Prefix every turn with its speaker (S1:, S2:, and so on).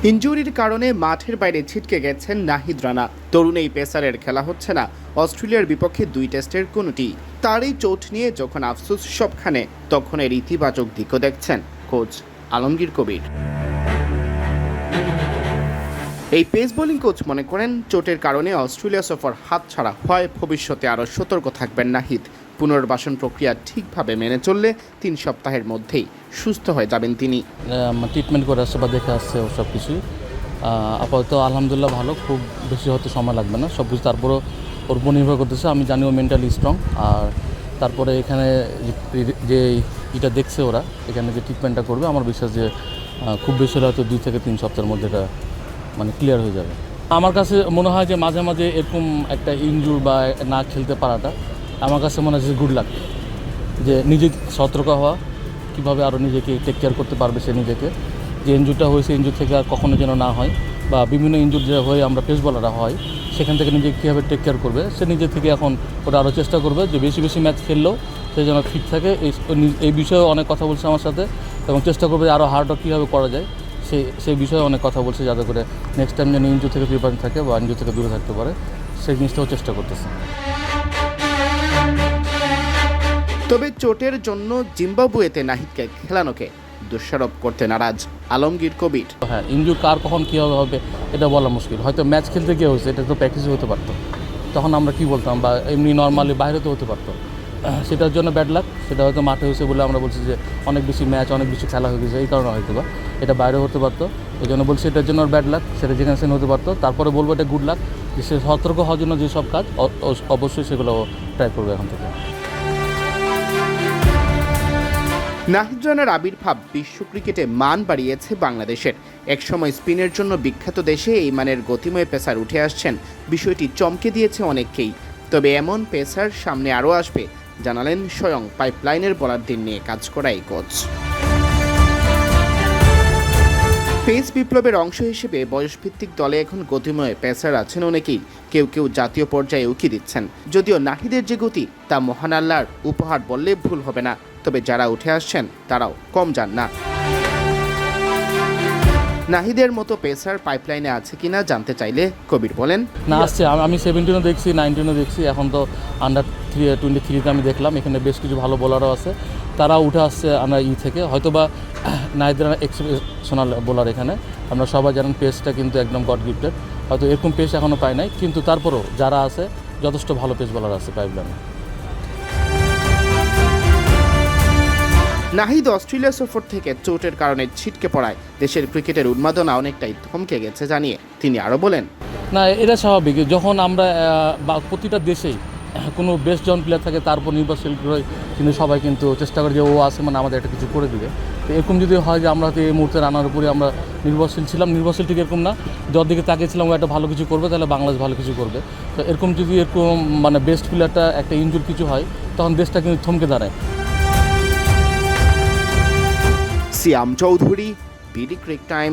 S1: ইনজুরির কারণে মাঠের বাইরে ছিটকে গেছেন নাহিদ রানা। তরুণ এই পেসারের খেলা হচ্ছে না অস্ট্রেলিয়ার বিপক্ষে 2 টেস্টের কোনোটি। তার এই চোট নিয়ে যখন আফসোস সবখানে, তখন এর ইতিবাচক দিকও দেখছেন কোচ আলমগীর কবির। এই পেস বোলিং কোচ মনে করেন, চোটের কারণে অস্ট্রেলিয়া সফর হাতছাড়া হয়, ভবিষ্যতে আরও সতর্ক থাকবেন নাহিদ। পুনর্বাসন প্রক্রিয়া ঠিকভাবে মেনে চললে 3 সপ্তাহের মধ্যেই সুস্থ হয়ে যাবেন তিনি।
S2: ট্রিটমেন্ট করে আসছে বা দেখে আসছে ও সব কিছুই আপাতত আলহামদুলিল্লাহ ভালো, খুব বেশি হতে সময় লাগবে না সব কিছু। তারপরেও ওর উপর নির্ভর করতেছে, আমি জানি ও মেন্টালি স্ট্রং। আর তারপরে এখানে যে এটা দেখছে ওরা, এখানে যে ট্রিটমেন্টটা করবে, আমার বিশ্বাস যে খুব বেশি হলে হয়তো 2 থেকে 3 সপ্তাহের মধ্যে এটা ক্লিয়ার হয়ে যাবে। আমার কাছে মনে হয় যে মাঝে মাঝে এরকম একটা ইনজুর বা না খেলতে পারাটা আমার কাছে মনে হয় যে গুড লাক, যে নিজে সতর্ক হওয়া, কীভাবে আরও নিজেকে টেক কেয়ার করতে পারবে সে নিজেকে। যে ইনজুরটা হয়েছে, ইনজুর থেকে আর কখনো যেন না হয়, বা বিভিন্ন ইনজুর যে হয়ে আমরা পেস বলাররা হয়, সেখান থেকে নিজেকে কীভাবে টেক কেয়ার করবে সে নিজে থেকে এখন ওটা আরও চেষ্টা করবে যে বেশি বেশি ম্যাচ খেললেও সে যেন ফিট থাকে। এই বিষয়ে অনেক কথা বলছে আমার সাথে, এবং চেষ্টা করবে আরও হার্ড ওয়ার্ক কীভাবে করা যায় সেই বিষয়ে অনেক কথা বলছে, যাতে করে নেক্সট টাইম যেন ইনজুর থেকে প্রিপারেশন থাকে বা ইনজুর থেকে দূরে থাকতে পারে, সেই জিনিসটাও চেষ্টা করতেছে।
S1: তবে চোটের জন্য জিম্বাবুয়েতে নাহিদকে খেলানোকে দোষারোপ করতে নারাজ আলমগীর কবির।
S2: হ্যাঁ, ইনজুর কার কখন কীভাবে হবে এটা বলা মুশকিল। হয়তো ম্যাচ খেলতে গিয়ে হয়েছে, এটা তো প্র্যাকটিসে হতে পারতো, তখন আমরা কী বলতাম, বা এমনি নর্মালি বাইরে তো হতে পারতো। সেটার জন্য ব্যাড লাক, সেটা হয়তো মাঠে হয়েছে বলে আমরা বলছি যে অনেক বেশি ম্যাচ, অনেক বেশি খেলা হয়ে গেছে, এই কারণে হয়তো বা এটা বাইরে হতে পারতো। এই জন্য বলছি এটার জন্য ব্যাড লাক, সেটা যেখানে সেখানে হতে পারতো। তারপরে বলবো এটা গুড লাক, যে সে সতর্ক হওয়ার জন্য যেসব কাজ অবশ্যই সেগুলো ট্রাই করবে এখন থেকে।
S1: নাহিদ রানার আবির্ভাব বিশ্ব ক্রিকেটে মান বাড়িয়েছে বাংলাদেশের। একসময় স্পিনের জন্য বিখ্যাত দেশে এই মানের গতিময় পেসার উঠে আসছেন, বিষয়টি চমকে দিয়েছে অনেককেই। তবে এমন পেসার সামনে আরও আসবে জানালেন স্বয়ং পাইপলাইনের বোলারদের নিয়ে কাজ করা এই কোচ। পেস বিপ্লবের অংশ হিসেবে বয়সভিত্তিক দলে এখন গতিময় পেসার আছেন অনেকেই। কেউ কেউ জাতীয় পর্যায়ে উকি দিচ্ছেন। যদিও নাহিদের যে গতি, তা মহান আল্লাহর উপহার বললে ভুল হবে না। তবে যারা উঠে আসছেন তারাও কম যান না। নাহিদের মতো পেসার পাইপলাইনে আছে কিনা জানতে চাইলে কবির বলেন,
S2: না আসছে। আমি 17-ও দেখছি, 19-ও দেখছি, এখন তো আন্ডার 23-তে আমি দেখলাম এখানে বেশ কিছু ভালো বোলারও আছে, তারা উঠে আসছে আমরা থেকে। হয়তো বা নাহিদ রানা এক্সেপশনাল বোলার, এখানে আমরা সবাই জানেন পেসটা কিন্তু একদম গড গিফটেড, হয়তো এরকম পেস এখনও পাই নাই, কিন্তু তারপরেও যারা আছে যথেষ্ট ভালো পেস বোলার আছে পাইপলাইনে।
S1: নাহিদ অস্ট্রেলিয়া সফর থেকে চোটের কারণে ছিটকে পড়ায় দেশের ক্রিকেটের উন্মাদনা অনেকটাই থমকে গেছে জানিয়ে তিনি আরও বলেন,
S2: না এটা স্বাভাবিক, যখন আমরা প্রতিটা দেশেই কোনো বেস্ট জন প্লেয়ার থাকে তারপর নির্ভরশীল করে কিন্তু সবাই কিন্তু চেষ্টা করে যে ও আসে আমাদের একটা কিছু করে দিবে। তো এরকম যদি হয় যে আমরা এই মুহূর্তে রানার উপরে আমরা নির্ভরশীল ছিলাম, নির্ভরশীল ঠিক এরকম না, যার দিকে তাকিয়েছিলাম ও একটা ভালো কিছু করবে, তাহলে বাংলাদেশ ভালো কিছু করবে। তো এরকম যদি এরকম বেস্ট প্লেয়ারটা একটা ইনজুর কিছু হয়, তখন দেশটা কিন্তু থমকে দাঁড়ায়।
S1: সিয়াম চৌধুরী, বিডি ক্রিক টাইম।